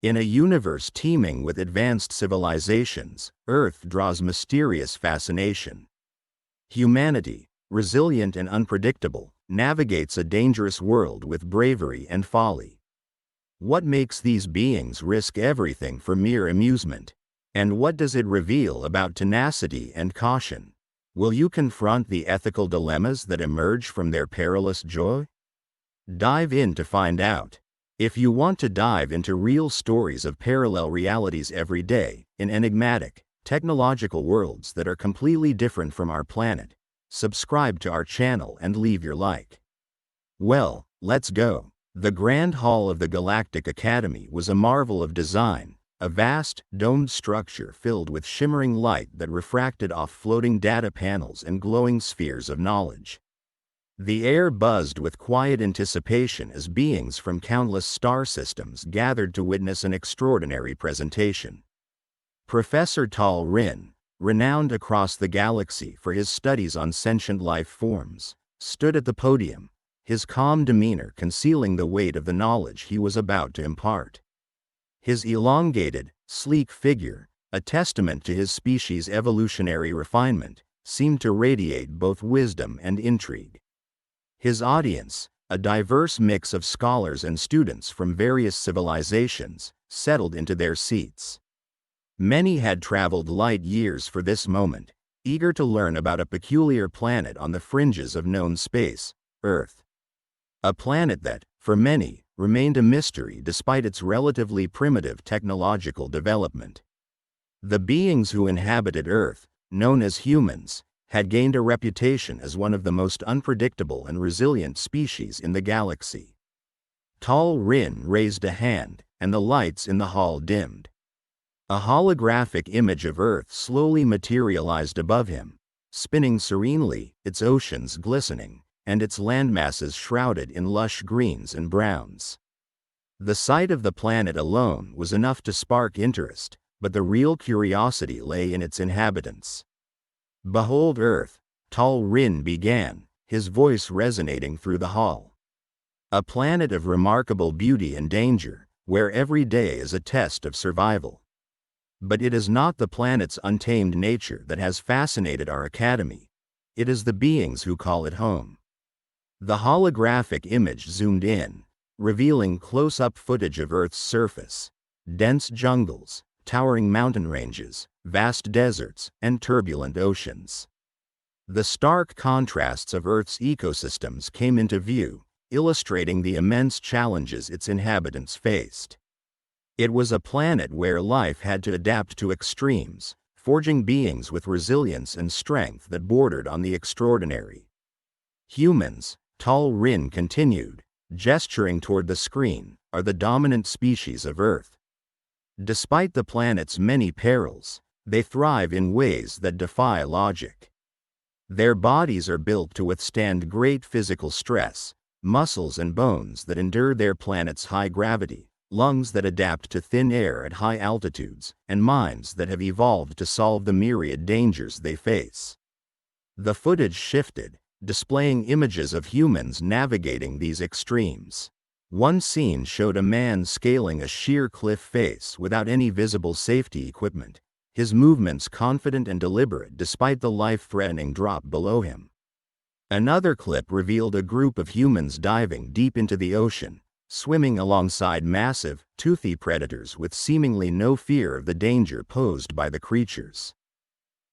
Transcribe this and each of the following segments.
In a universe teeming with advanced civilizations, Earth draws mysterious fascination. Humanity, resilient and unpredictable, navigates a dangerous world with bravery and folly. What makes these beings risk everything for mere amusement? And what does it reveal about tenacity and caution? Will you confront the ethical dilemmas that emerge from their perilous joy? Dive in to find out. If you want to dive into real stories of parallel realities every day, in enigmatic, technological worlds that are completely different from our planet, subscribe to our channel and leave your like. Well, let's go. The Grand Hall of the Galactic Academy was a marvel of design, a vast, domed structure filled with shimmering light that refracted off floating data panels and glowing spheres of knowledge. The air buzzed with quiet anticipation as beings from countless star systems gathered to witness an extraordinary presentation. Professor Tal Rin, renowned across the galaxy for his studies on sentient life forms, stood at the podium, his calm demeanor concealing the weight of the knowledge he was about to impart. His elongated, sleek figure, a testament to his species' evolutionary refinement, seemed to radiate both wisdom and intrigue. His audience, a diverse mix of scholars and students from various civilizations, settled into their seats. Many had traveled light years for this moment, eager to learn about a peculiar planet on the fringes of known space, Earth. A planet that, for many, remained a mystery despite its relatively primitive technological development. The beings who inhabited Earth, known as humans, had gained a reputation as one of the most unpredictable and resilient species in the galaxy. Tal Rin raised a hand, and the lights in the hall dimmed. A holographic image of Earth slowly materialized above him, spinning serenely, its oceans glistening, and its landmasses shrouded in lush greens and browns. The sight of the planet alone was enough to spark interest, but the real curiosity lay in its inhabitants. "Behold Earth," Tal Rin began, his voice resonating through the hall. "A planet of remarkable beauty and danger, where every day is a test of survival. But it is not the planet's untamed nature that has fascinated our academy. It is the beings who call it home." The holographic image zoomed in, revealing close-up footage of Earth's surface: dense jungles, towering mountain ranges, vast deserts, and turbulent oceans. The stark contrasts of Earth's ecosystems came into view, illustrating the immense challenges its inhabitants faced. It was a planet where life had to adapt to extremes, forging beings with resilience and strength that bordered on the extraordinary. "Humans," Tal Rin continued, gesturing toward the screen, "are the dominant species of Earth. Despite the planet's many perils, they thrive in ways that defy logic. Their bodies are built to withstand great physical stress, muscles and bones that endure their planet's high gravity, lungs that adapt to thin air at high altitudes, and minds that have evolved to solve the myriad dangers they face." The footage shifted, displaying images of humans navigating these extremes. One scene showed a man scaling a sheer cliff face without any visible safety equipment, his movements confident and deliberate despite the life-threatening drop below him. Another clip revealed a group of humans diving deep into the ocean, swimming alongside massive, toothy predators with seemingly no fear of the danger posed by the creatures.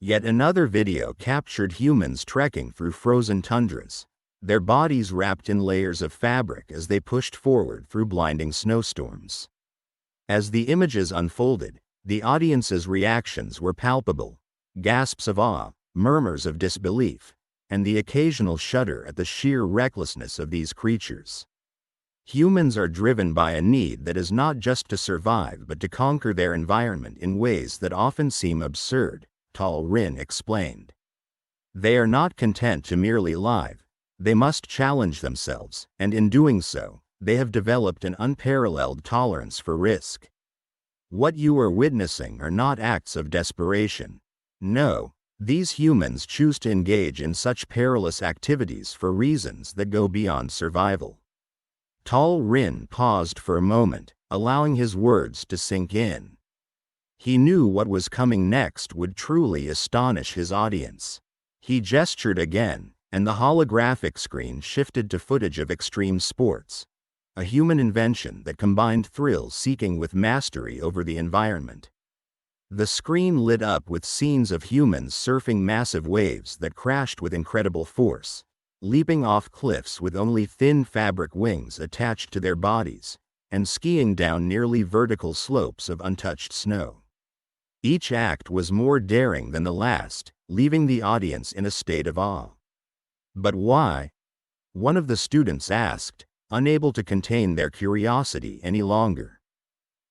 Yet another video captured humans trekking through frozen tundras, their bodies wrapped in layers of fabric as they pushed forward through blinding snowstorms. As the images unfolded, the audience's reactions were palpable: gasps of awe, murmurs of disbelief, and the occasional shudder at the sheer recklessness of these creatures. Humans are driven by a need that is not just to survive but to conquer their environment in ways that often seem absurd, Tal Rin explained. They are not content to merely live, they must challenge themselves, and in doing so, they have developed an unparalleled tolerance for risk. What you are witnessing are not acts of desperation. No, these humans choose to engage in such perilous activities for reasons that go beyond survival. Tal Rin paused for a moment, allowing his words to sink in. He knew what was coming next would truly astonish his audience. He gestured again, and the holographic screen shifted to footage of extreme sports, a human invention that combined thrill-seeking with mastery over the environment. The screen lit up with scenes of humans surfing massive waves that crashed with incredible force, leaping off cliffs with only thin fabric wings attached to their bodies, and skiing down nearly vertical slopes of untouched snow. Each act was more daring than the last, leaving the audience in a state of awe. But why? One of the students asked, unable to contain their curiosity any longer.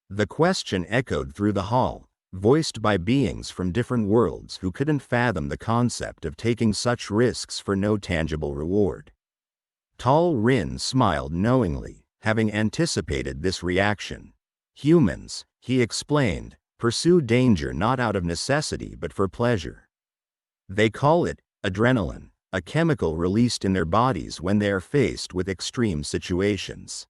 The question echoed through the hall, voiced by beings from different worlds who couldn't fathom the concept of taking such risks for no tangible reward. Tal Rin smiled knowingly, having anticipated this reaction. Humans, he explained, pursue danger not out of necessity but for pleasure. They call it adrenaline, a chemical released in their bodies when they are faced with extreme situations.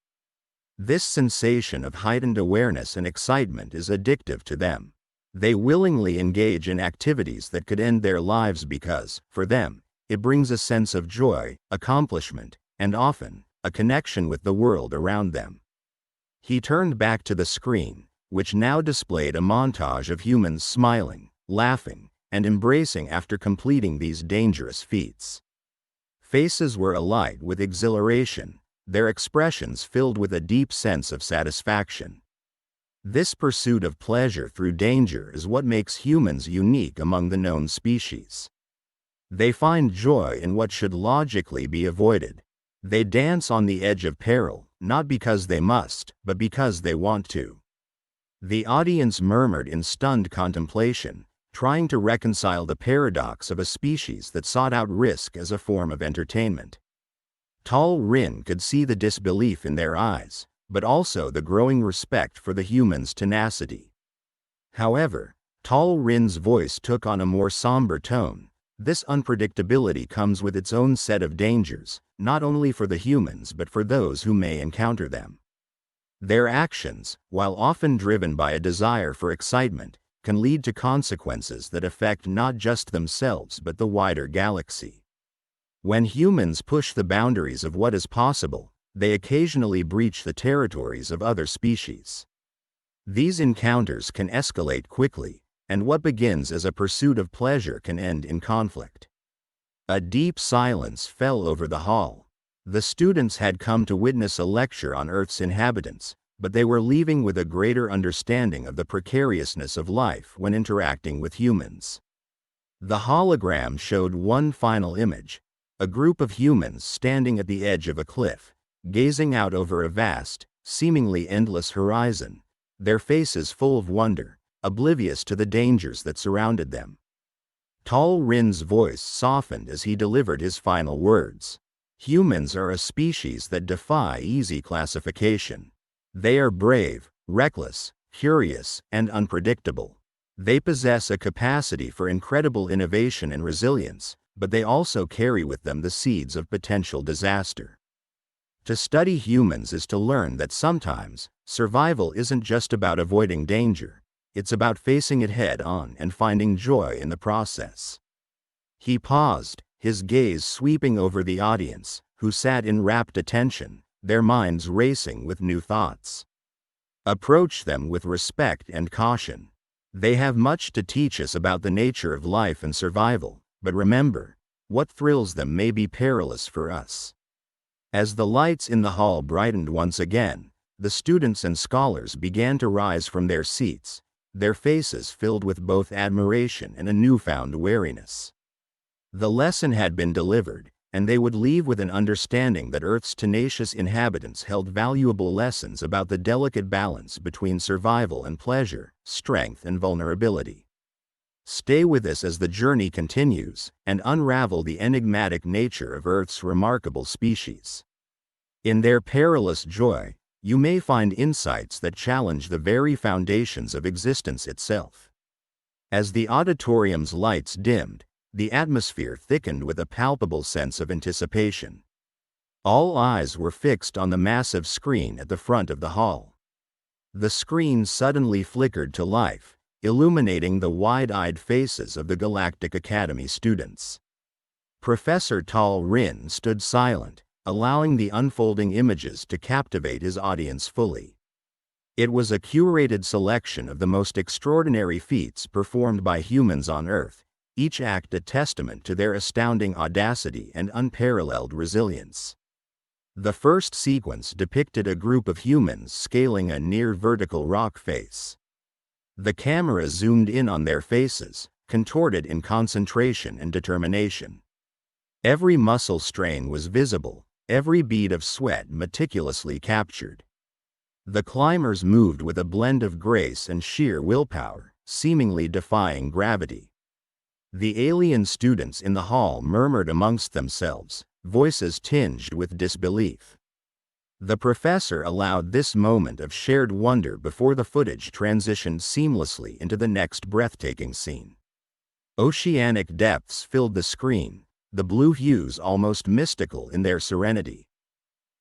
This sensation of heightened awareness and excitement is addictive to them. They willingly engage in activities that could end their lives because, for them, it brings a sense of joy, accomplishment, and often, a connection with the world around them. He turned back to the screen, which now displayed a montage of humans smiling, laughing, and embracing after completing these dangerous feats. Faces were alight with exhilaration, their expressions filled with a deep sense of satisfaction. This pursuit of pleasure through danger is what makes humans unique among the known species. They find joy in what should logically be avoided. They dance on the edge of peril, not because they must, but because they want to. The audience murmured in stunned contemplation, trying to reconcile the paradox of a species that sought out risk as a form of entertainment. Tal Rin could see the disbelief in their eyes, but also the growing respect for the humans' tenacity. However, Tal Rin's voice took on a more somber tone. This unpredictability comes with its own set of dangers, not only for the humans but for those who may encounter them. Their actions, while often driven by a desire for excitement, can lead to consequences that affect not just themselves but the wider galaxy. When humans push the boundaries of what is possible, they occasionally breach the territories of other species. These encounters can escalate quickly, and what begins as a pursuit of pleasure can end in conflict. A deep silence fell over the hall. The students had come to witness a lecture on Earth's inhabitants, but they were leaving with a greater understanding of the precariousness of life when interacting with humans. The hologram showed one final image, a group of humans standing at the edge of a cliff, gazing out over a vast, seemingly endless horizon, their faces full of wonder, oblivious to the dangers that surrounded them. Tal Rin's voice softened as he delivered his final words. Humans are a species that defy easy classification. They are brave, reckless, curious, and unpredictable. They possess a capacity for incredible innovation and resilience, but they also carry with them the seeds of potential disaster. To study humans is to learn that sometimes, survival isn't just about avoiding danger, it's about facing it head on and finding joy in the process. He paused, his gaze sweeping over the audience, who sat in rapt attention, their minds racing with new thoughts. Approach them with respect and caution. They have much to teach us about the nature of life and survival, but remember, what thrills them may be perilous for us. As the lights in the hall brightened once again, the students and scholars began to rise from their seats, their faces filled with both admiration and a newfound wariness. The lesson had been delivered, and they would leave with an understanding that Earth's tenacious inhabitants held valuable lessons about the delicate balance between survival and pleasure, strength and vulnerability. Stay with us as the journey continues, and unravel the enigmatic nature of Earth's remarkable species. In their perilous joy, you may find insights that challenge the very foundations of existence itself. As the auditorium's lights dimmed, the atmosphere thickened with a palpable sense of anticipation. All eyes were fixed on the massive screen at the front of the hall. The screen suddenly flickered to life, illuminating the wide-eyed faces of the Galactic Academy students. Professor Tal Rin stood silent, allowing the unfolding images to captivate his audience fully. It was a curated selection of the most extraordinary feats performed by humans on Earth, each act a testament to their astounding audacity and unparalleled resilience. The first sequence depicted a group of humans scaling a near-vertical rock face. The camera zoomed in on their faces, contorted in concentration and determination. Every muscle strain was visible, every bead of sweat meticulously captured. The climbers moved with a blend of grace and sheer willpower, seemingly defying gravity. The alien students in the hall murmured amongst themselves, voices tinged with disbelief. The professor allowed this moment of shared wonder before the footage transitioned seamlessly into the next breathtaking scene. Oceanic depths filled the screen, the blue hues almost mystical in their serenity.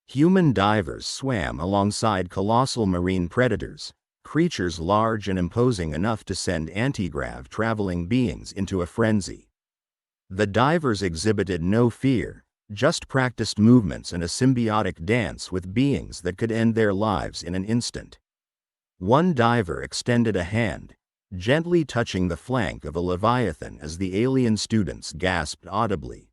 Human divers swam alongside colossal marine predators, creatures large and imposing enough to send anti-grav traveling beings into a frenzy. The divers exhibited no fear, just practiced movements and a symbiotic dance with beings that could end their lives in an instant. One diver extended a hand, gently touching the flank of a leviathan as the alien students gasped audibly.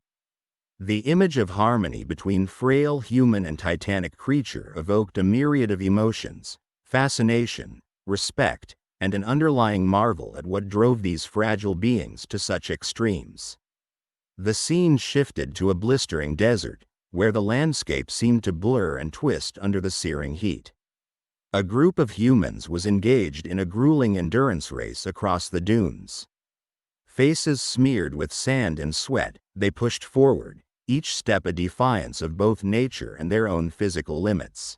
The image of harmony between frail human and titanic creature evoked a myriad of emotions: fascination, respect, and an underlying marvel at what drove these fragile beings to such extremes. The scene shifted to a blistering desert, where the landscape seemed to blur and twist under the searing heat. A group of humans was engaged in a grueling endurance race across the dunes. Faces smeared with sand and sweat, they pushed forward, each step a defiance of both nature and their own physical limits.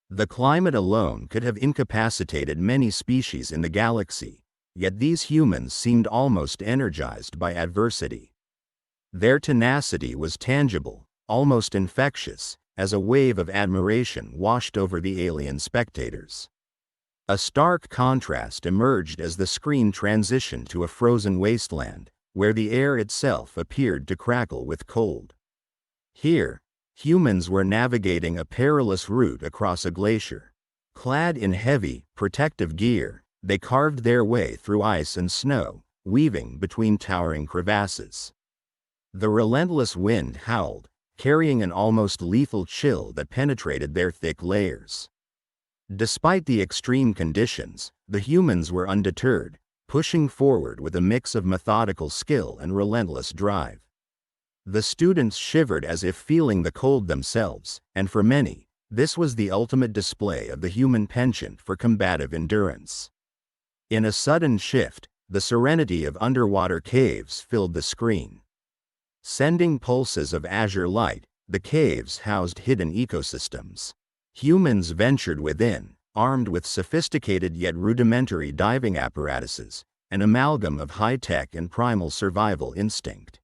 The climate alone could have incapacitated many species in the galaxy, yet these humans seemed almost energized by adversity. Their tenacity was tangible, almost infectious, as a wave of admiration washed over the alien spectators. A stark contrast emerged as the screen transitioned to a frozen wasteland, where the air itself appeared to crackle with cold. Here, humans were navigating a perilous route across a glacier. Clad in heavy, protective gear, they carved their way through ice and snow, weaving between towering crevasses. The relentless wind howled, carrying an almost lethal chill that penetrated their thick layers. Despite the extreme conditions, the humans were undeterred, pushing forward with a mix of methodical skill and relentless drive. The students shivered as if feeling the cold themselves, and for many, this was the ultimate display of the human penchant for combative endurance. In a sudden shift, the serenity of underwater caves filled the screen. Sending pulses of azure light, the caves housed hidden ecosystems. Humans ventured within, armed with sophisticated yet rudimentary diving apparatuses, an amalgam of high-tech and primal survival instinct.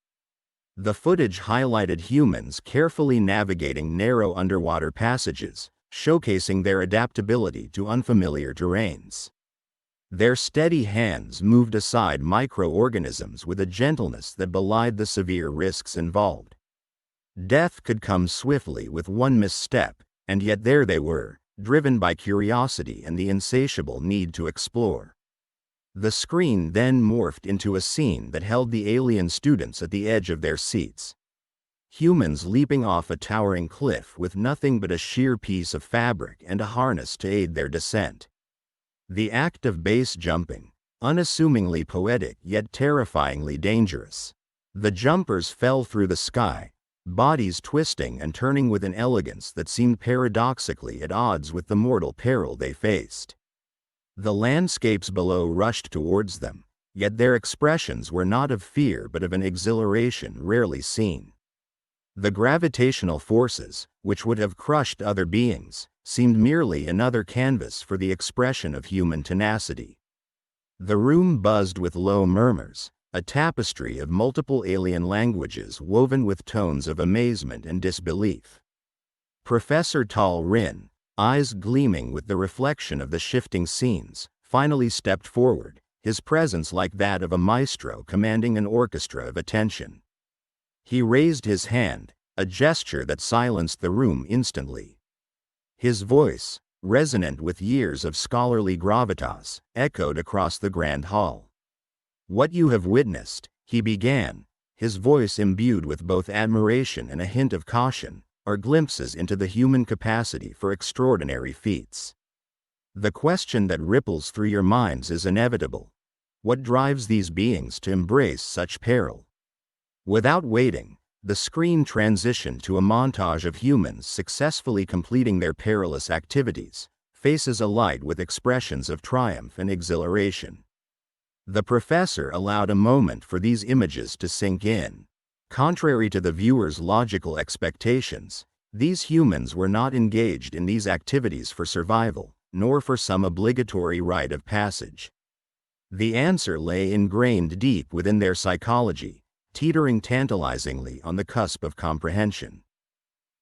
The footage highlighted humans carefully navigating narrow underwater passages, showcasing their adaptability to unfamiliar terrains. Their steady hands moved aside microorganisms with a gentleness that belied the severe risks involved. Death could come swiftly with one misstep, and yet there they were, driven by curiosity and the insatiable need to explore. The screen then morphed into a scene that held the alien students at the edge of their seats. Humans leaping off a towering cliff with nothing but a sheer piece of fabric and a harness to aid their descent. The act of base jumping, unassumingly poetic yet terrifyingly dangerous. The jumpers fell through the sky, bodies twisting and turning with an elegance that seemed paradoxically at odds with the mortal peril they faced. The landscapes below rushed towards them, yet their expressions were not of fear but of an exhilaration rarely seen. The gravitational forces, which would have crushed other beings, seemed merely another canvas for the expression of human tenacity. The room buzzed with low murmurs, a tapestry of multiple alien languages woven with tones of amazement and disbelief. Professor Tal Rin, eyes gleaming with the reflection of the shifting scenes, finally stepped forward, his presence like that of a maestro commanding an orchestra of attention. He raised his hand, a gesture that silenced the room instantly. His voice, resonant with years of scholarly gravitas, echoed across the grand hall. "What you have witnessed," he began, his voice imbued with both admiration and a hint of caution, "are glimpses into the human capacity for extraordinary feats. The question that ripples through your minds is inevitable. What drives these beings to embrace such peril?" Without waiting, the screen transitioned to a montage of humans successfully completing their perilous activities, faces alight with expressions of triumph and exhilaration. The professor allowed a moment for these images to sink in. Contrary to the viewer's logical expectations, these humans were not engaged in these activities for survival, nor for some obligatory rite of passage. The answer lay ingrained deep within their psychology, teetering tantalizingly on the cusp of comprehension.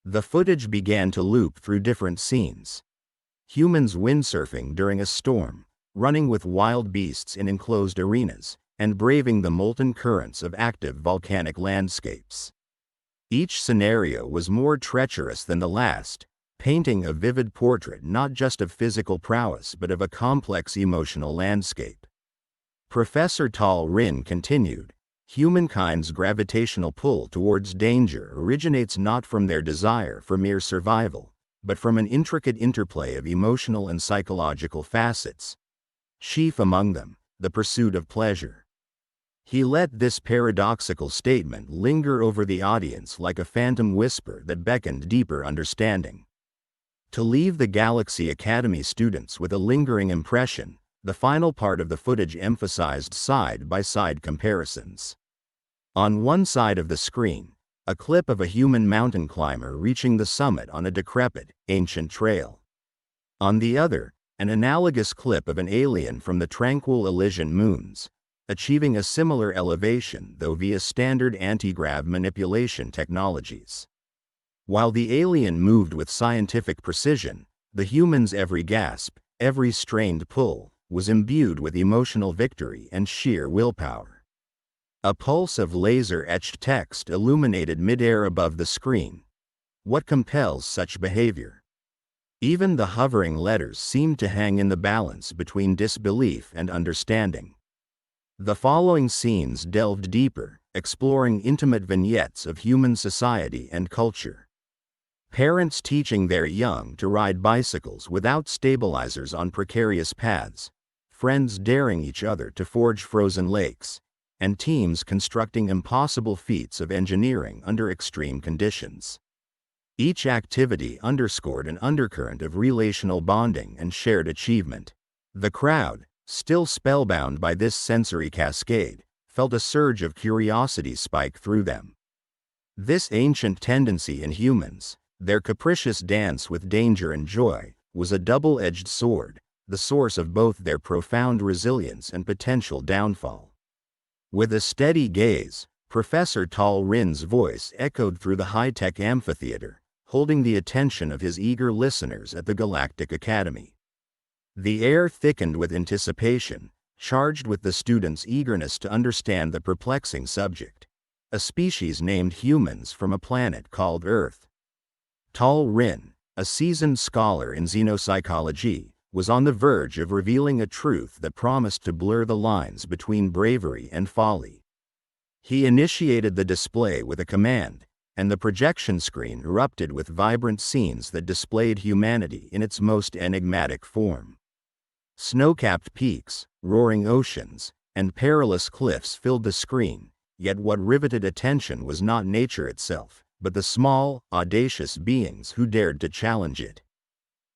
The footage began to loop through different scenes. Humans windsurfing during a storm, running with wild beasts in enclosed arenas, and braving the molten currents of active volcanic landscapes. Each scenario was more treacherous than the last, painting a vivid portrait not just of physical prowess but of a complex emotional landscape. Professor Tal Rin continued, "Humankind's gravitational pull towards danger originates not from their desire for mere survival, but from an intricate interplay of emotional and psychological facets. Chief among them, the pursuit of pleasure." He let this paradoxical statement linger over the audience like a phantom whisper that beckoned deeper understanding. To leave the Galaxy Academy students with a lingering impression, the final part of the footage emphasized side-by-side comparisons. On one side of the screen, a clip of a human mountain climber reaching the summit on a decrepit, ancient trail. On the other, an analogous clip of an alien from the tranquil Elysian moons, achieving a similar elevation though via standard anti-grav manipulation technologies. While the alien moved with scientific precision, the human's every gasp, every strained pull, was imbued with emotional victory and sheer willpower. A pulse of laser-etched text illuminated mid-air above the screen. What compels such behavior? Even the hovering letters seemed to hang in the balance between disbelief and understanding. The following scenes delved deeper, exploring intimate vignettes of human society and culture. Parents teaching their young to ride bicycles without stabilizers on precarious paths, friends daring each other to forge frozen lakes, and teams constructing impossible feats of engineering under extreme conditions. Each activity underscored an undercurrent of relational bonding and shared achievement. The crowd, still spellbound by this sensory cascade, felt a surge of curiosity spike through them. This ancient tendency in humans, their capricious dance with danger and joy, was a double-edged sword, the source of both their profound resilience and potential downfall. With a steady gaze, Professor Tal Rin's voice echoed through the high-tech amphitheater, holding the attention of his eager listeners at the Galactic Academy. The air thickened with anticipation, charged with the students' eagerness to understand the perplexing subject, a species named humans from a planet called Earth. Tal Rin, a seasoned scholar in xenopsychology, was on the verge of revealing a truth that promised to blur the lines between bravery and folly. He initiated the display with a command, and the projection screen erupted with vibrant scenes that displayed humanity in its most enigmatic form. Snow-capped peaks, roaring oceans, and perilous cliffs filled the screen, yet what riveted attention was not nature itself, but the small, audacious beings who dared to challenge it.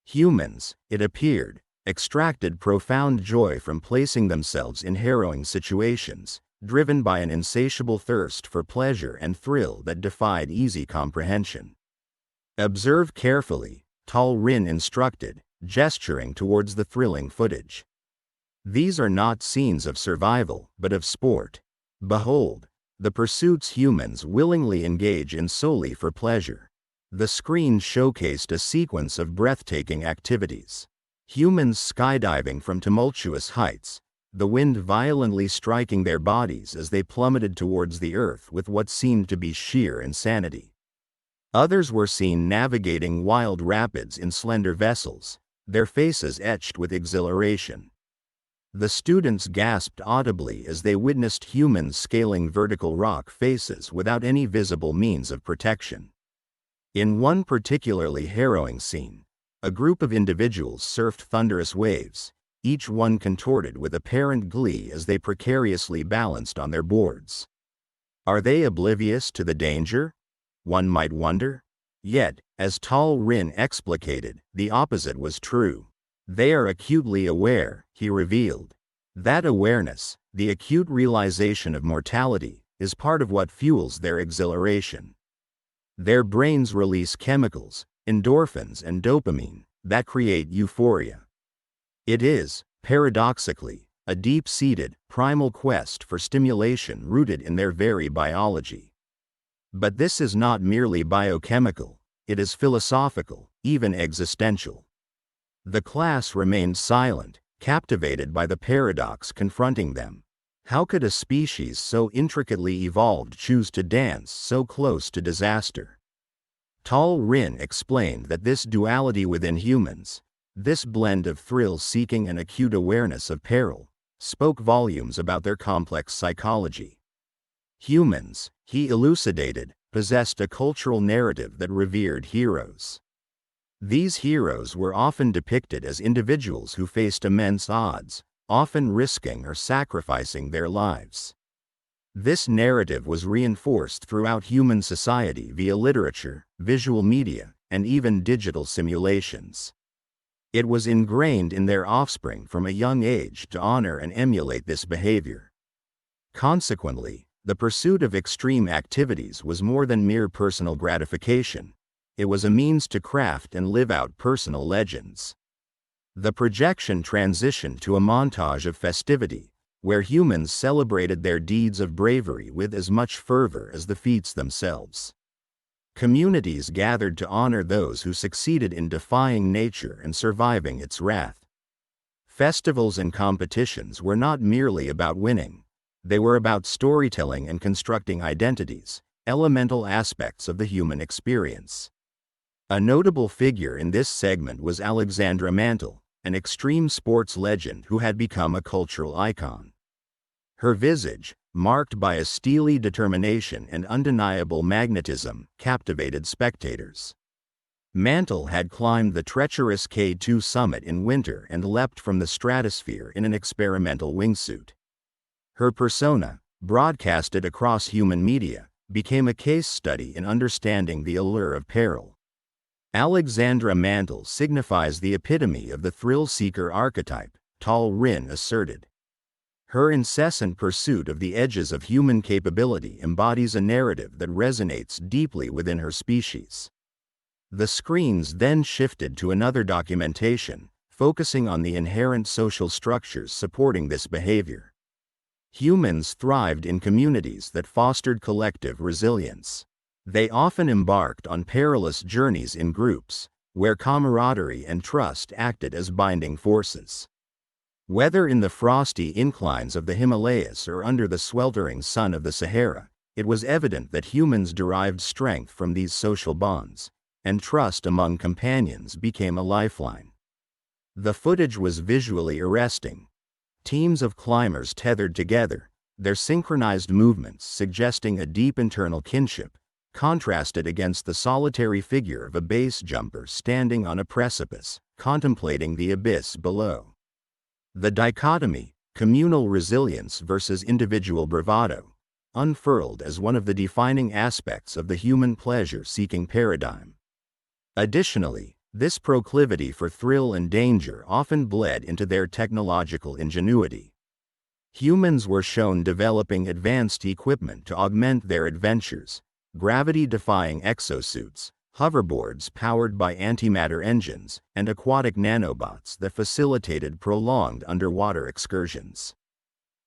Humans, it appeared, extracted profound joy from placing themselves in harrowing situations, driven by an insatiable thirst for pleasure and thrill that defied easy comprehension. "Observe carefully," Tal Rin instructed, gesturing towards the thrilling footage. "These are not scenes of survival, but of sport. Behold, the pursuits humans willingly engage in solely for pleasure. The screen showcased a sequence of breathtaking activities. Humans skydiving from tumultuous heights, the wind violently striking their bodies as they plummeted towards the earth with what seemed to be sheer insanity. Others were seen navigating wild rapids in slender vessels, their faces etched with exhilaration. The students gasped audibly as they witnessed humans scaling vertical rock faces without any visible means of protection. In one particularly harrowing scene, a group of individuals surfed thunderous waves, each one contorted with apparent glee as they precariously balanced on their boards. Are they oblivious to the danger? One might wonder. Yet, as Tal Rin explicated, the opposite was true. They are acutely aware, he revealed. That awareness, the acute realization of mortality, is part of what fuels their exhilaration. Their brains release chemicals, endorphins and dopamine, that create euphoria. It is, paradoxically, a deep-seated, primal quest for stimulation rooted in their very biology. But this is not merely biochemical, it is philosophical, even existential. The class remained silent, captivated by the paradox confronting them. How could a species so intricately evolved choose to dance so close to disaster? Tal Rin explained that this duality within humans, this blend of thrill-seeking and acute awareness of peril, spoke volumes about their complex psychology. Humans, he elucidated, possessed a cultural narrative that revered heroes. These heroes were often depicted as individuals who faced immense odds, often risking or sacrificing their lives. This narrative was reinforced throughout human society via literature, visual media, and even digital simulations. It was ingrained in their offspring from a young age to honor and emulate this behavior. Consequently, the pursuit of extreme activities was more than mere personal gratification. It was a means to craft and live out personal legends. The projection transitioned to a montage of festivity, where humans celebrated their deeds of bravery with as much fervor as the feats themselves. Communities gathered to honor those who succeeded in defying nature and surviving its wrath. Festivals and competitions were not merely about winning. They were about storytelling and constructing identities, elemental aspects of the human experience. A notable figure in this segment was Alexandra Mantle, an extreme sports legend who had become a cultural icon. Her visage, marked by a steely determination and undeniable magnetism, captivated spectators. Mantle had climbed the treacherous K2 summit in winter and leapt from the stratosphere in an experimental wingsuit. Her persona, broadcasted across human media, became a case study in understanding the allure of peril. Alexandra Mantle signifies the epitome of the thrill-seeker archetype, Tal Rin asserted. Her incessant pursuit of the edges of human capability embodies a narrative that resonates deeply within her species. The screens then shifted to another documentation, focusing on the inherent social structures supporting this behavior. Humans thrived in communities that fostered collective resilience. They often embarked on perilous journeys in groups, where camaraderie and trust acted as binding forces. Whether in the frosty inclines of the Himalayas or under the sweltering sun of the Sahara, it was evident that humans derived strength from these social bonds, and trust among companions became a lifeline. The footage was visually arresting. Teams of climbers tethered together, their synchronized movements suggesting a deep internal kinship, contrasted against the solitary figure of a base jumper standing on a precipice, contemplating the abyss below. The dichotomy, communal resilience versus individual bravado, unfurled as one of the defining aspects of the human pleasure-seeking paradigm. Additionally, this proclivity for thrill and danger often bled into their technological ingenuity. Humans were shown developing advanced equipment to augment their adventures, gravity-defying exosuits, hoverboards powered by antimatter engines, and aquatic nanobots that facilitated prolonged underwater excursions.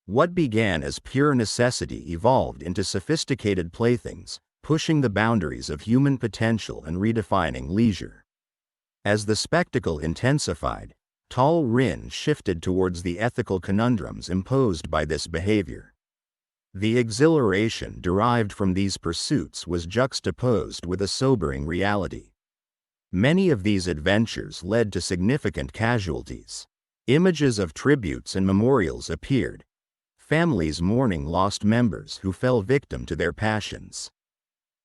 What began as pure necessity evolved into sophisticated playthings, pushing the boundaries of human potential and redefining leisure. As the spectacle intensified, Tal Rin shifted towards the ethical conundrums imposed by this behavior. The exhilaration derived from these pursuits was juxtaposed with a sobering reality. Many of these adventures led to significant casualties. Images of tributes and memorials appeared, families mourning lost members who fell victim to their passions.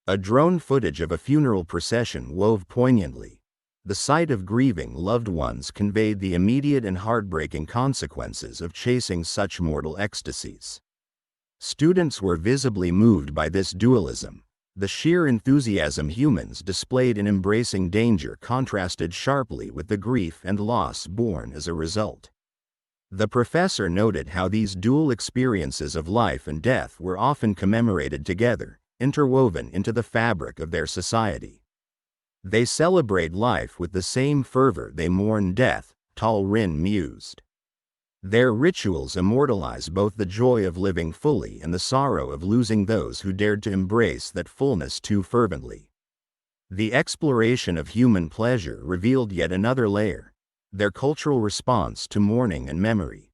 A drone footage of a funeral procession wove poignantly. The sight of grieving loved ones conveyed the immediate and heartbreaking consequences of chasing such mortal ecstasies. Students were visibly moved by this dualism. The sheer enthusiasm humans displayed in embracing danger contrasted sharply with the grief and loss borne as a result. The professor noted how these dual experiences of life and death were often commemorated together, interwoven into the fabric of their society. They celebrate life with the same fervor they mourn death, Tal Rin mused. Their rituals immortalize both the joy of living fully and the sorrow of losing those who dared to embrace that fullness too fervently. The exploration of human pleasure revealed yet another layer, their cultural response to mourning and memory.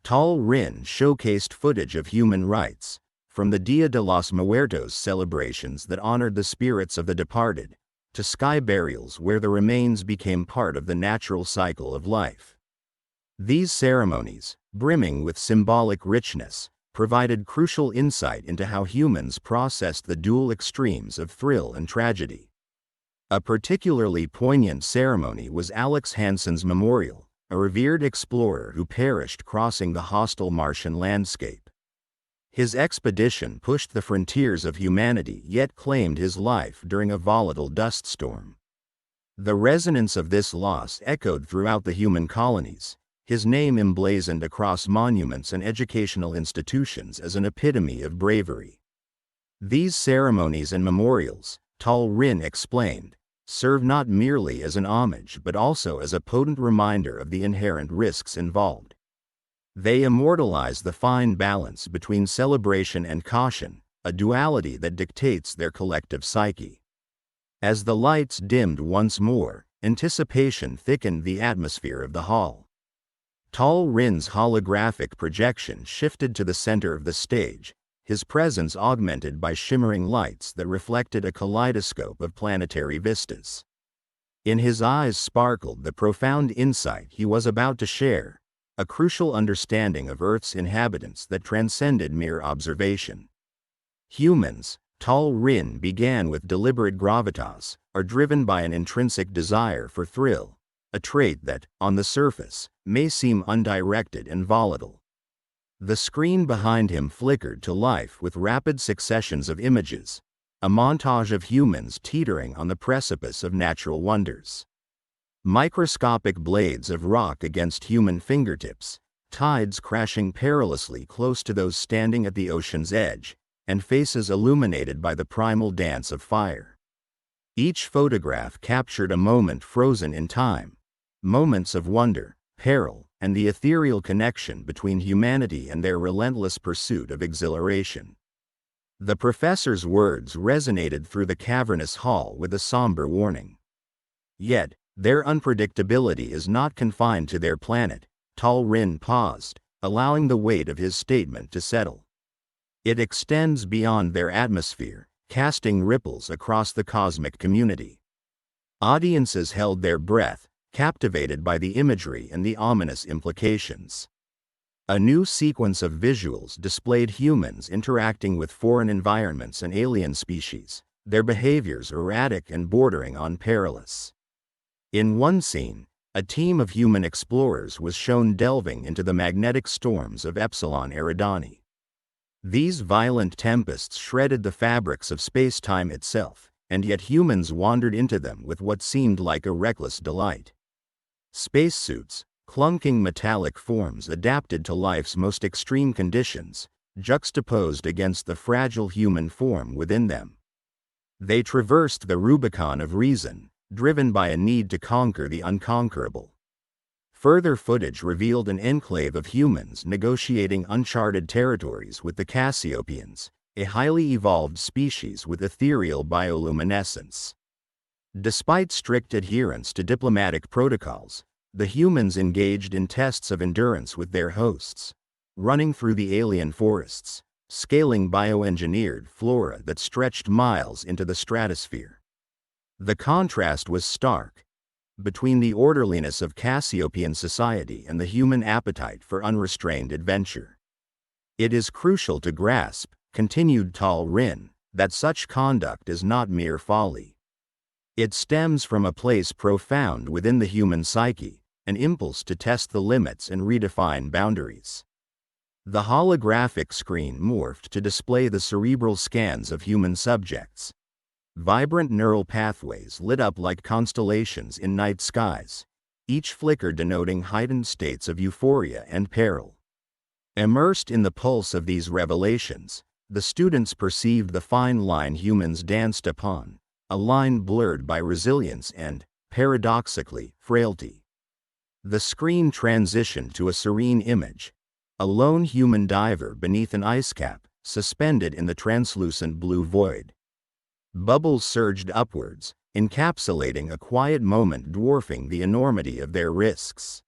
Tal Rin showcased footage of human rites, from the Dia de los Muertos celebrations that honored the spirits of the departed, to sky burials where the remains became part of the natural cycle of life. These ceremonies, brimming with symbolic richness, provided crucial insight into how humans processed the dual extremes of thrill and tragedy. A particularly poignant ceremony was Alex Hansen's memorial, a revered explorer who perished crossing the hostile Martian landscape. His expedition pushed the frontiers of humanity yet claimed his life during a volatile dust storm. The resonance of this loss echoed throughout the human colonies, his name emblazoned across monuments and educational institutions as an epitome of bravery. These ceremonies and memorials, Tal Rin explained, serve not merely as an homage but also as a potent reminder of the inherent risks involved. They immortalize the fine balance between celebration and caution, a duality that dictates their collective psyche. As the lights dimmed once more, anticipation thickened the atmosphere of the hall. Tal Rin's holographic projection shifted to the center of the stage, his presence augmented by shimmering lights that reflected a kaleidoscope of planetary vistas. In his eyes sparkled the profound insight he was about to share, a crucial understanding of Earth's inhabitants that transcended mere observation. Humans, Tal Rin began with deliberate gravitas, are driven by an intrinsic desire for thrill, a trait that, on the surface, may seem undirected and volatile. The screen behind him flickered to life with rapid successions of images, a montage of humans teetering on the precipice of natural wonders. Microscopic blades of rock against human fingertips, tides crashing perilously close to those standing at the ocean's edge, and faces illuminated by the primal dance of fire. Each photograph captured a moment frozen in time, moments of wonder, peril, and the ethereal connection between humanity and their relentless pursuit of exhilaration. The professor's words resonated through the cavernous hall with a somber warning. Yet, their unpredictability is not confined to their planet. Tal Rin paused, allowing the weight of his statement to settle. It extends beyond their atmosphere, casting ripples across the cosmic community. Audiences held their breath, captivated by the imagery and the ominous implications. A new sequence of visuals displayed humans interacting with foreign environments and alien species, their behaviors erratic and bordering on perilous. In one scene, a team of human explorers was shown delving into the magnetic storms of Epsilon Eridani. These violent tempests shredded the fabrics of space-time itself, and yet humans wandered into them with what seemed like a reckless delight. Spacesuits, clunking metallic forms adapted to life's most extreme conditions, juxtaposed against the fragile human form within them. They traversed the Rubicon of reason, driven by a need to conquer the unconquerable. Further footage revealed an enclave of humans negotiating uncharted territories with the Cassiopeans, a highly evolved species with ethereal bioluminescence. Despite strict adherence to diplomatic protocols, the humans engaged in tests of endurance with their hosts, running through the alien forests, scaling bioengineered flora that stretched miles into the stratosphere. The contrast was stark between the orderliness of Cassiopean society and the human appetite for unrestrained adventure. It is crucial to grasp, continued Tal Rin, that such conduct is not mere folly. It stems from a place profound within the human psyche, an impulse to test the limits and redefine boundaries. The holographic screen morphed to display the cerebral scans of human subjects. Vibrant neural pathways lit up like constellations in night skies, each flicker denoting heightened states of euphoria and peril. Immersed in the pulse of these revelations, the students perceived the fine line humans danced upon, a line blurred by resilience and, paradoxically, frailty. The screen transitioned to a serene image, a lone human diver beneath an ice cap, suspended in the translucent blue void. Bubbles surged upwards, encapsulating a quiet moment dwarfing the enormity of their risks.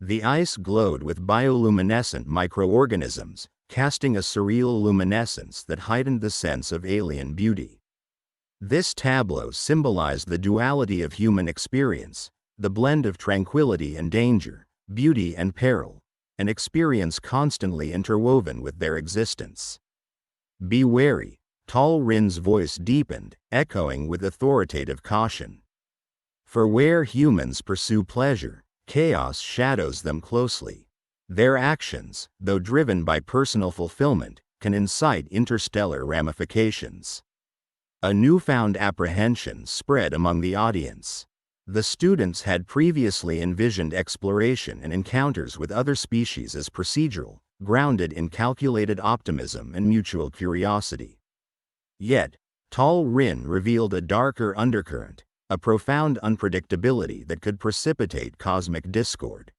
The ice glowed with bioluminescent microorganisms, casting a surreal luminescence that heightened the sense of alien beauty. This tableau symbolized the duality of human experience, the blend of tranquility and danger, beauty and peril, an experience constantly interwoven with their existence. Be wary, Tal Rin's voice deepened, echoing with authoritative caution. For where humans pursue pleasure, chaos shadows them closely. Their actions, though driven by personal fulfillment, can incite interstellar ramifications. A newfound apprehension spread among the audience. The students had previously envisioned exploration and encounters with other species as procedural, grounded in calculated optimism and mutual curiosity. Yet, Tal Rin revealed a darker undercurrent, a profound unpredictability that could precipitate cosmic discord.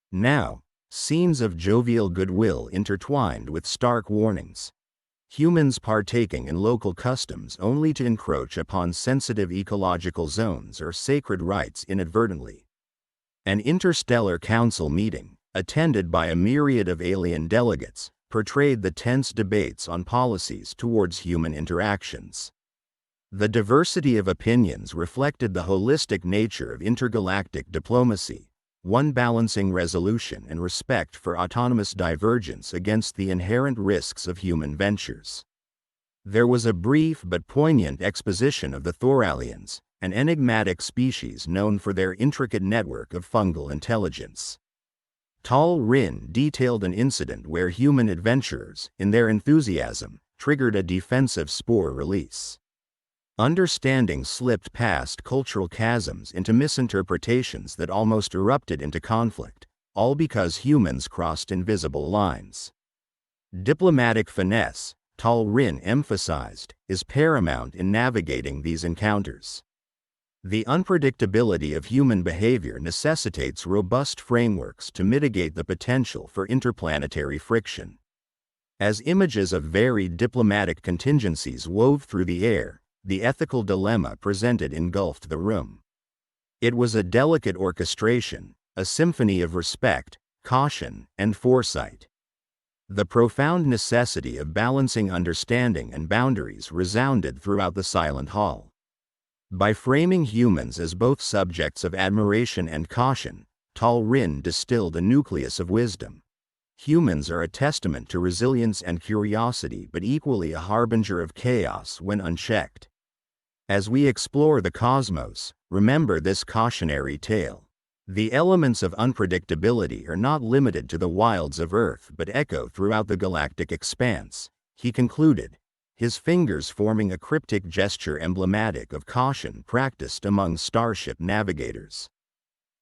Now, scenes of jovial goodwill intertwined with stark warnings. Humans partaking in local customs only to encroach upon sensitive ecological zones or sacred rites inadvertently. An interstellar council meeting, attended by a myriad of alien delegates, portrayed the tense debates on policies towards human interactions. The diversity of opinions reflected the holistic nature of intergalactic diplomacy, one balancing resolution and respect for autonomous divergence against the inherent risks of human ventures. There was a brief but poignant exposition of the Thoralians, an enigmatic species known for their intricate network of fungal intelligence. Tal Rin detailed an incident where human adventurers, in their enthusiasm, triggered a defensive spore release. Understanding slipped past cultural chasms into misinterpretations that almost erupted into conflict, all because humans crossed invisible lines. Diplomatic finesse, Tal Rin emphasized, is paramount in navigating these encounters. The unpredictability of human behavior necessitates robust frameworks to mitigate the potential for interplanetary friction. As images of varied diplomatic contingencies wove through the air, the ethical dilemma presented engulfed the room. It was a delicate orchestration, a symphony of respect, caution, and foresight. The profound necessity of balancing understanding and boundaries resounded throughout the silent hall. By framing humans as both subjects of admiration and caution, Tal Rin distilled a nucleus of wisdom. Humans are a testament to resilience and curiosity, but equally a harbinger of chaos when unchecked. As we explore the cosmos, remember this cautionary tale. The elements of unpredictability are not limited to the wilds of Earth but echo throughout the galactic expanse, he concluded, his fingers forming a cryptic gesture emblematic of caution practiced among starship navigators.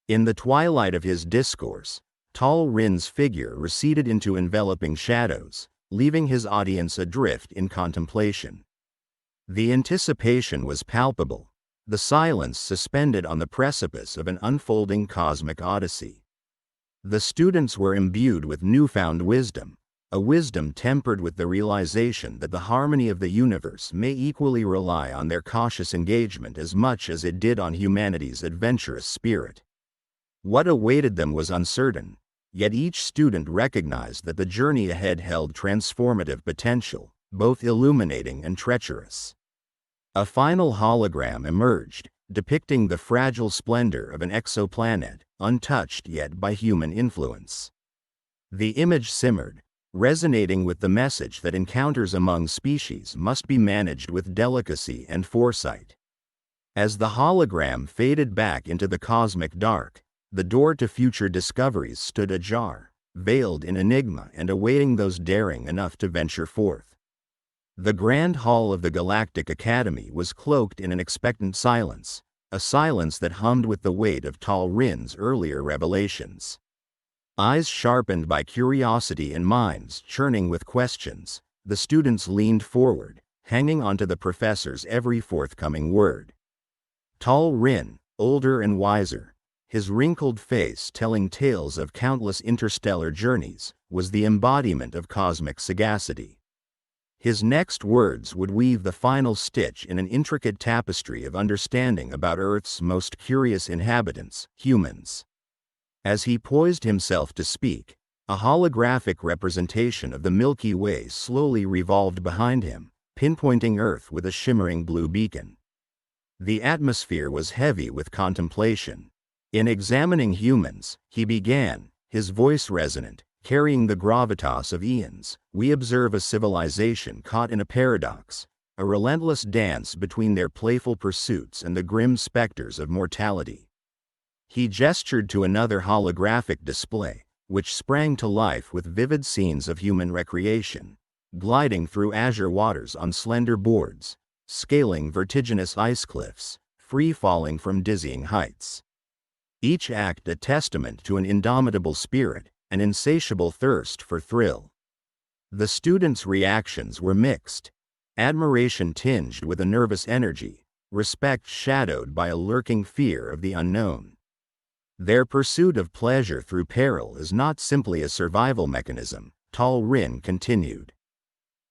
In the twilight of his discourse, Tal Rin's figure receded into enveloping shadows, leaving his audience adrift in contemplation. The anticipation was palpable, the silence suspended on the precipice of an unfolding cosmic odyssey. The students were imbued with newfound wisdom, a wisdom tempered with the realization that the harmony of the universe may equally rely on their cautious engagement as much as it did on humanity's adventurous spirit. What awaited them was uncertain, yet each student recognized that the journey ahead held transformative potential, both illuminating and treacherous. A final hologram emerged, depicting the fragile splendor of an exoplanet, untouched yet by human influence. The image simmered, resonating with the message that encounters among species must be managed with delicacy and foresight. As the hologram faded back into the cosmic dark, the door to future discoveries stood ajar, veiled in enigma and awaiting those daring enough to venture forth. The grand hall of the Galactic Academy was cloaked in an expectant silence, a silence that hummed with the weight of Tal Rin's earlier revelations. Eyes sharpened by curiosity and minds churning with questions, the students leaned forward, hanging onto the professor's every forthcoming word. Tal Rin, older and wiser, his wrinkled face telling tales of countless interstellar journeys, was the embodiment of cosmic sagacity. His next words would weave the final stitch in an intricate tapestry of understanding about Earth's most curious inhabitants, humans. As he poised himself to speak, a holographic representation of the Milky Way slowly revolved behind him, pinpointing Earth with a shimmering blue beacon. The atmosphere was heavy with contemplation. In examining humans, he began, his voice resonant, carrying the gravitas of eons. We observe a civilization caught in a paradox, a relentless dance between their playful pursuits and the grim specters of mortality. He gestured to another holographic display, which sprang to life with vivid scenes of human recreation, gliding through azure waters on slender boards, scaling vertiginous ice cliffs, free-falling from dizzying heights. Each act a testament to an indomitable spirit, an insatiable thirst for thrill. The students' reactions were mixed, admiration tinged with a nervous energy, respect shadowed by a lurking fear of the unknown. Their pursuit of pleasure through peril is not simply a survival mechanism, Tal Rin continued.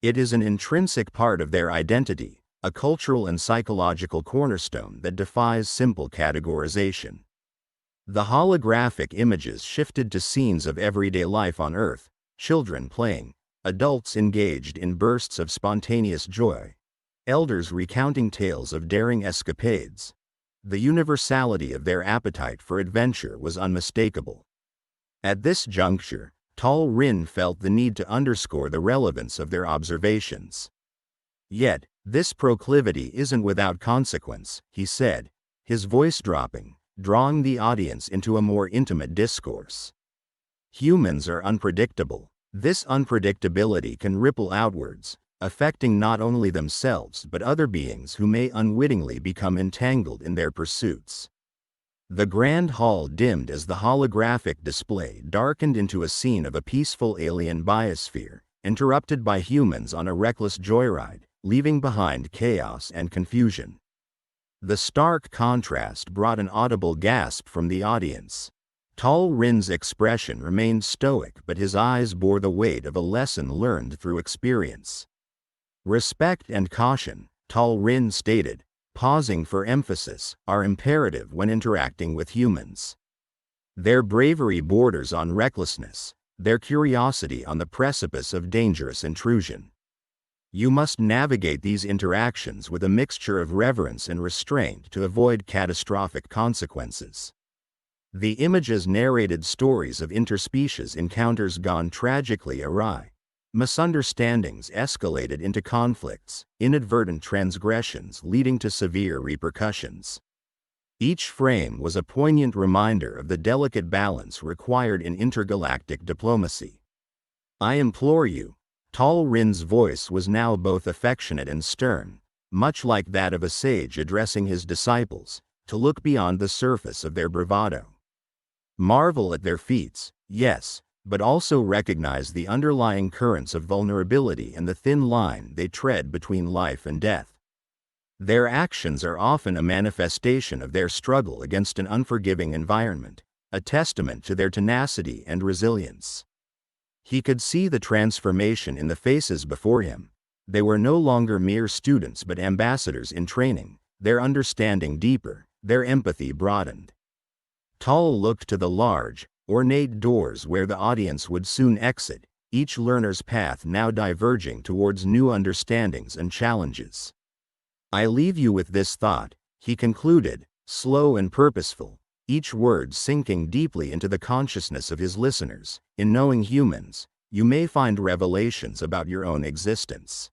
It is an intrinsic part of their identity, a cultural and psychological cornerstone that defies simple categorization. The holographic images shifted to scenes of everyday life on Earth, children playing, adults engaged in bursts of spontaneous joy, elders recounting tales of daring escapades. The universality of their appetite for adventure was unmistakable. At this juncture, Tal Rin felt the need to underscore the relevance of their observations. Yet, this proclivity isn't without consequence, he said, his voice dropping, drawing the audience into a more intimate discourse. Humans are unpredictable. This unpredictability can ripple outwards, affecting not only themselves but other beings who may unwittingly become entangled in their pursuits. The grand hall dimmed as the holographic display darkened into a scene of a peaceful alien biosphere, interrupted by humans on a reckless joyride, leaving behind chaos and confusion. The stark contrast brought an audible gasp from the audience. Tal Rin's expression remained stoic, but his eyes bore the weight of a lesson learned through experience. Respect and caution, Tal Rin stated, pausing for emphasis, are imperative when interacting with humans. Their bravery borders on recklessness, their curiosity on the precipice of dangerous intrusion. You must navigate these interactions with a mixture of reverence and restraint to avoid catastrophic consequences. The images narrated stories of interspecies encounters gone tragically awry. Misunderstandings escalated into conflicts, inadvertent transgressions leading to severe repercussions. Each frame was a poignant reminder of the delicate balance required in intergalactic diplomacy. I implore you, Tal Rin's voice was now both affectionate and stern, much like that of a sage addressing his disciples, to look beyond the surface of their bravado. Marvel at their feats, yes, but also recognize the underlying currents of vulnerability and the thin line they tread between life and death. Their actions are often a manifestation of their struggle against an unforgiving environment, a testament to their tenacity and resilience. He could see the transformation in the faces before him. They were no longer mere students but ambassadors in training, their understanding deeper, their empathy broadened. Tal looked to the large, ornate doors where the audience would soon exit, each learner's path now diverging towards new understandings and challenges. I leave you with this thought, he concluded, slow and purposeful, each word sinking deeply into the consciousness of his listeners. In knowing humans, you may find revelations about your own existence.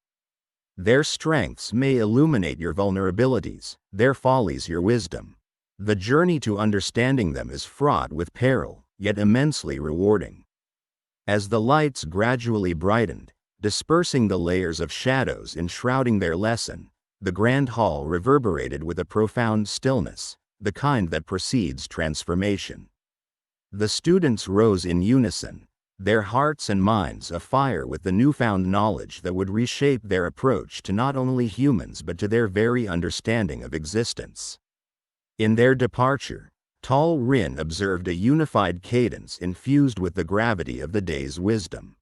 Their strengths may illuminate your vulnerabilities, their follies your wisdom. The journey to understanding them is fraught with peril, yet immensely rewarding. As the lights gradually brightened, dispersing the layers of shadows enshrouding their lesson, the grand hall reverberated with a profound stillness, the kind that precedes transformation. The students rose in unison, their hearts and minds afire with the newfound knowledge that would reshape their approach to not only humans but to their very understanding of existence. In their departure, Tal Rin observed a unified cadence infused with the gravity of the day's wisdom.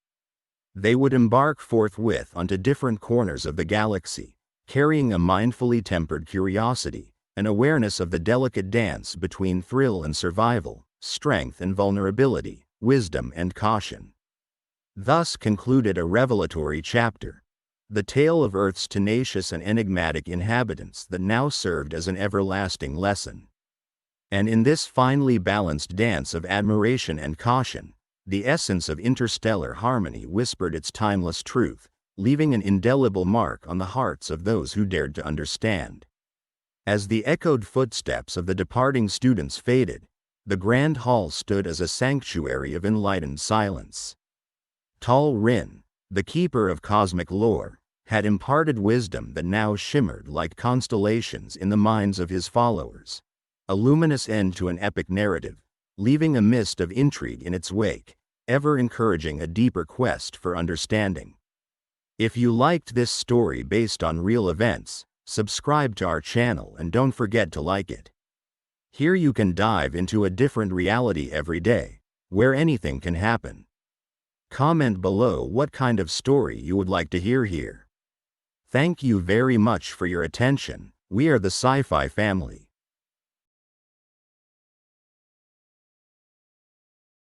They would embark forthwith onto different corners of the galaxy, carrying a mindfully tempered curiosity, an awareness of the delicate dance between thrill and survival, strength and vulnerability, wisdom and caution. Thus concluded a revelatory chapter, the tale of Earth's tenacious and enigmatic inhabitants that now served as an everlasting lesson. And in this finely balanced dance of admiration and caution, the essence of interstellar harmony whispered its timeless truth, leaving an indelible mark on the hearts of those who dared to understand. As the echoed footsteps of the departing students faded, the grand hall stood as a sanctuary of enlightened silence. Tal Rin, the keeper of cosmic lore, had imparted wisdom that now shimmered like constellations in the minds of his followers, a luminous end to an epic narrative, leaving a mist of intrigue in its wake, ever encouraging a deeper quest for understanding. If you liked this story based on real events, subscribe to our channel and don't forget to like it. Here you can dive into a different reality every day, where anything can happen. Comment below what kind of story you would like to hear here. Thank you very much for your attention. We are the Sci-Fi family.